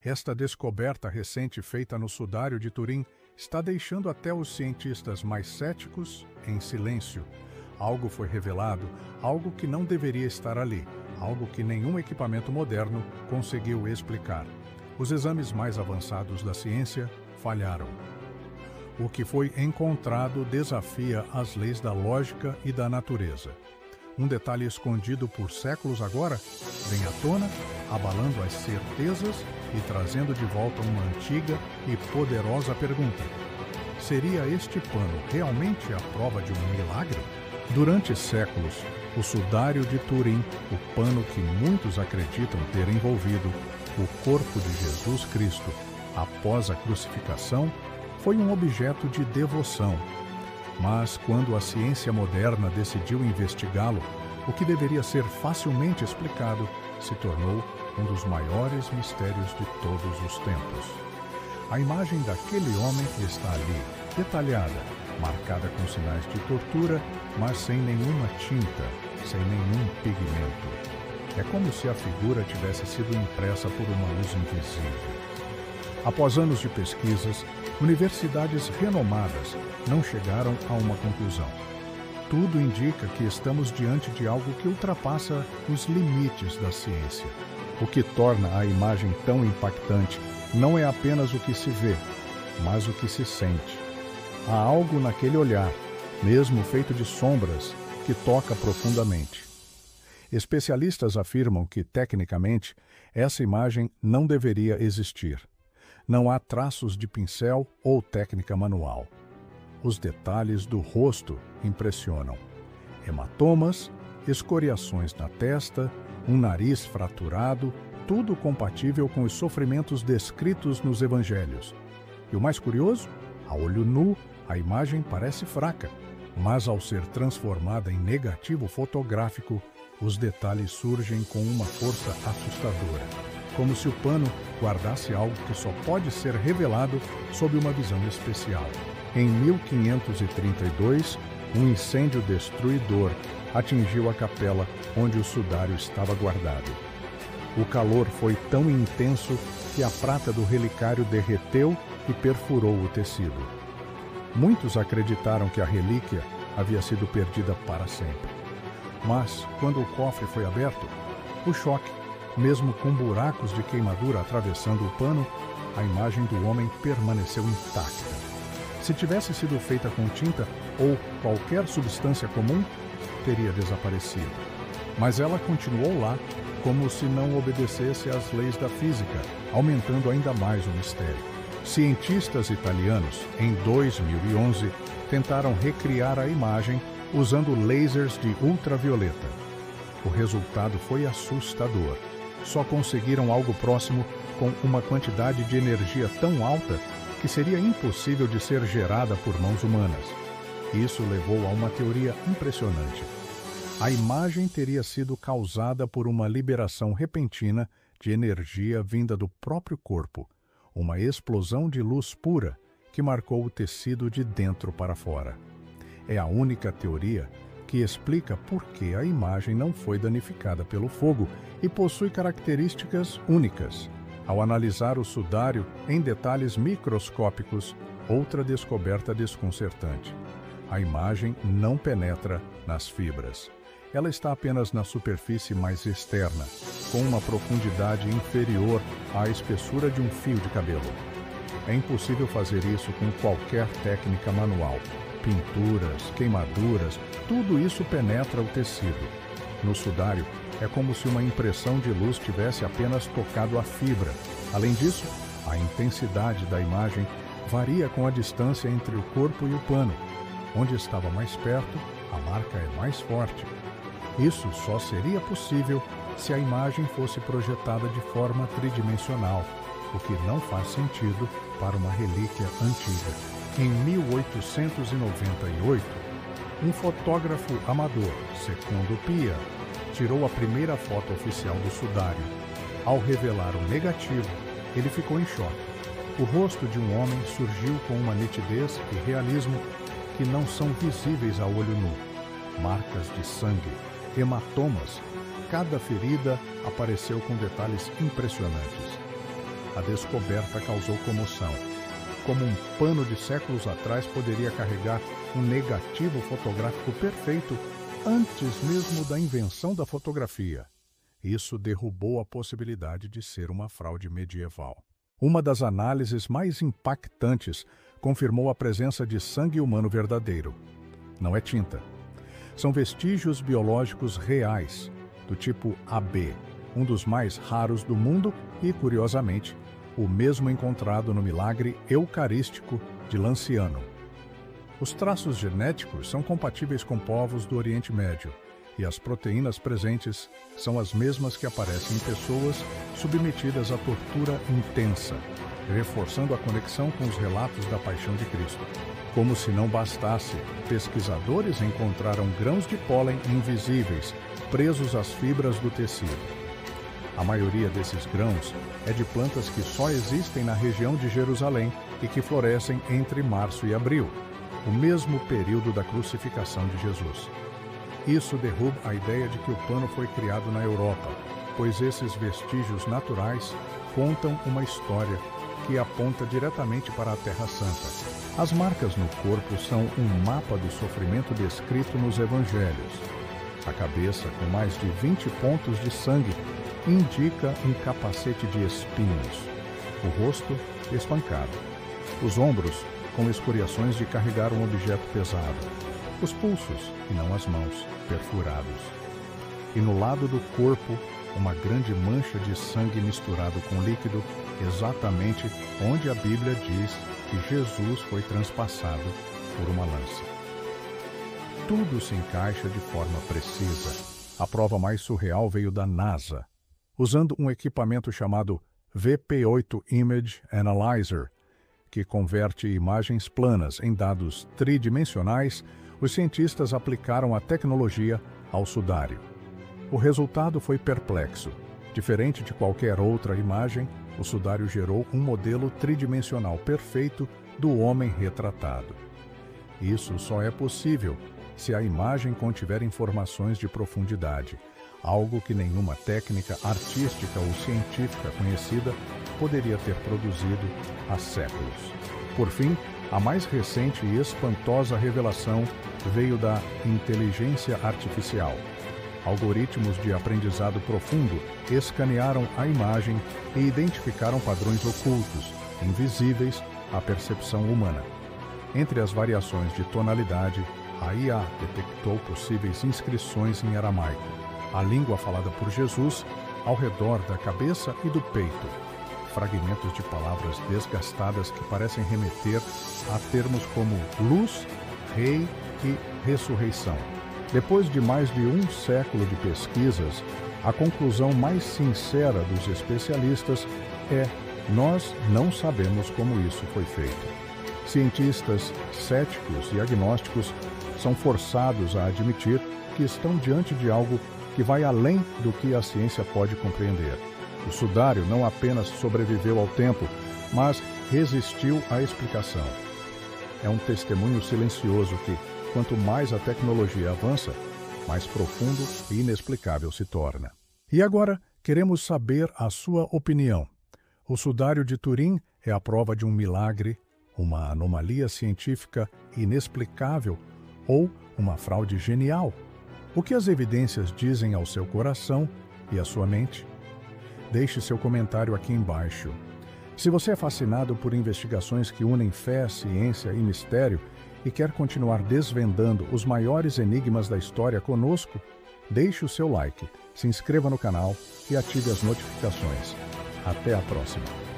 Esta descoberta recente feita no sudário de Turim está deixando até os cientistas mais céticos em silêncio. Algo foi revelado, algo que não deveria estar ali, algo que nenhum equipamento moderno conseguiu explicar. Os exames mais avançados da ciência falharam. O que foi encontrado desafia as leis da lógica e da natureza. Um detalhe escondido por séculos agora vem à tona, abalando as certezas e trazendo de volta uma antiga e poderosa pergunta. Seria este pano realmente a prova de um milagre? Durante séculos, o sudário de Turim, o pano que muitos acreditam ter envolvido o corpo de Jesus Cristo após a crucificação, foi um objeto de devoção. Mas quando a ciência moderna decidiu investigá-lo, o que deveria ser facilmente explicado se tornou um dos maiores mistérios de todos os tempos. A imagem daquele homem está ali, detalhada, marcada com sinais de tortura, mas sem nenhuma tinta, sem nenhum pigmento. É como se a figura tivesse sido impressa por uma luz invisível. Após anos de pesquisas, universidades renomadas não chegaram a uma conclusão. Tudo indica que estamos diante de algo que ultrapassa os limites da ciência. O que torna a imagem tão impactante não é apenas o que se vê, mas o que se sente. Há algo naquele olhar, mesmo feito de sombras, que toca profundamente. Especialistas afirmam que, tecnicamente, essa imagem não deveria existir. Não há traços de pincel ou técnica manual. Os detalhes do rosto impressionam. Hematomas, escoriações na testa, um nariz fraturado, tudo compatível com os sofrimentos descritos nos evangelhos. E o mais curioso, a olho nu, a imagem parece fraca, mas ao ser transformada em negativo fotográfico, os detalhes surgem com uma força assustadora, como se o pano guardasse algo que só pode ser revelado sob uma visão especial. Em 1532, um incêndio destruidor atingiu a capela onde o sudário estava guardado. O calor foi tão intenso que a prata do relicário derreteu e perfurou o tecido. Muitos acreditaram que a relíquia havia sido perdida para sempre. Mas, quando o cofre foi aberto, o choque, mesmo com buracos de queimadura atravessando o pano, a imagem do homem permaneceu intacta. Se tivesse sido feita com tinta ou qualquer substância comum, teria desaparecido. Mas ela continuou lá, como se não obedecesse às leis da física, aumentando ainda mais o mistério. Cientistas italianos, em 2011, tentaram recriar a imagem usando lasers de ultravioleta. O resultado foi assustador. Só conseguiram algo próximo com uma quantidade de energia tão alta que seria impossível de ser gerada por mãos humanas. Isso levou a uma teoria impressionante. A imagem teria sido causada por uma liberação repentina de energia vinda do próprio corpo, uma explosão de luz pura que marcou o tecido de dentro para fora. É a única teoria que explica por que a imagem não foi danificada pelo fogo e possui características únicas. Ao analisar o sudário em detalhes microscópicos, outra descoberta desconcertante. A imagem não penetra nas fibras. Ela está apenas na superfície mais externa, com uma profundidade inferior à espessura de um fio de cabelo. É impossível fazer isso com qualquer técnica manual. Pinturas, queimaduras, tudo isso penetra o tecido. No sudário, é como se uma impressão de luz tivesse apenas tocado a fibra. Além disso, a intensidade da imagem varia com a distância entre o corpo e o pano. Onde estava mais perto, a marca é mais forte. Isso só seria possível se a imagem fosse projetada de forma tridimensional, o que não faz sentido para uma relíquia antiga. Em 1898, um fotógrafo amador, Secondo Pia, tirou a primeira foto oficial do sudário. Ao revelar o negativo, ele ficou em choque. O rosto de um homem surgiu com uma nitidez e realismo que não são visíveis a olho nu. Marcas de sangue, hematomas, cada ferida apareceu com detalhes impressionantes. a descoberta causou comoção. Como um pano de séculos atrás poderia carregar um negativo fotográfico perfeito antes mesmo da invenção da fotografia? Isso derrubou a possibilidade de ser uma fraude medieval. Uma das análises mais impactantes confirmou a presença de sangue humano verdadeiro. Não é tinta. São vestígios biológicos reais, do tipo AB, um dos mais raros do mundo e, curiosamente, o mesmo encontrado no milagre eucarístico de Lanciano. Os traços genéticos são compatíveis com povos do Oriente Médio e as proteínas presentes são as mesmas que aparecem em pessoas submetidas à tortura intensa, reforçando a conexão com os relatos da paixão de Cristo. Como se não bastasse, pesquisadores encontraram grãos de pólen invisíveis presos às fibras do tecido. A maioria desses grãos é de plantas que só existem na região de Jerusalém e que florescem entre março e abril, o mesmo período da crucificação de Jesus. Isso derruba a ideia de que o pano foi criado na Europa, pois esses vestígios naturais contam uma história que aponta diretamente para a Terra Santa. As marcas no corpo são um mapa do sofrimento descrito nos Evangelhos. A cabeça, com mais de 20 pontos de sangue, indica um capacete de espinhos. O rosto, espancado. Os ombros, com escoriações de carregar um objeto pesado. Os pulsos, e não as mãos, perfurados. E no lado do corpo, uma grande mancha de sangue misturado com líquido, exatamente onde a Bíblia diz que Jesus foi transpassado por uma lança. Tudo se encaixa de forma precisa. A prova mais surreal veio da NASA. Usando um equipamento chamado VP8 Image Analyzer, que converte imagens planas em dados tridimensionais, os cientistas aplicaram a tecnologia ao sudário. O resultado foi perplexo. Diferente de qualquer outra imagem, o sudário gerou um modelo tridimensional perfeito do homem retratado. Isso só é possível se a imagem contiver informações de profundidade, algo que nenhuma técnica artística ou científica conhecida poderia ter produzido há séculos. Por fim, a mais recente e espantosa revelação veio da inteligência artificial. Algoritmos de aprendizado profundo escanearam a imagem e identificaram padrões ocultos, invisíveis à percepção humana. Entre as variações de tonalidade, a IA detectou possíveis inscrições em aramaico, a língua falada por Jesus, ao redor da cabeça e do peito. Fragmentos de palavras desgastadas que parecem remeter a termos como luz, rei e ressurreição. Depois de mais de um século de pesquisas, a conclusão mais sincera dos especialistas é: nós não sabemos como isso foi feito. Cientistas, céticos e agnósticos são forçados a admitir que estão diante de algo que vai além do que a ciência pode compreender. O sudário não apenas sobreviveu ao tempo, mas resistiu à explicação. É um testemunho silencioso que, quanto mais a tecnologia avança, mais profundo e inexplicável se torna. E agora, queremos saber a sua opinião. O sudário de Turim é a prova de um milagre, uma anomalia científica inexplicável ou uma fraude genial? O que as evidências dizem ao seu coração e à sua mente? Deixe seu comentário aqui embaixo. Se você é fascinado por investigações que unem fé, ciência e mistério e quer continuar desvendando os maiores enigmas da história conosco, deixe o seu like, se inscreva no canal e ative as notificações. Até a próxima!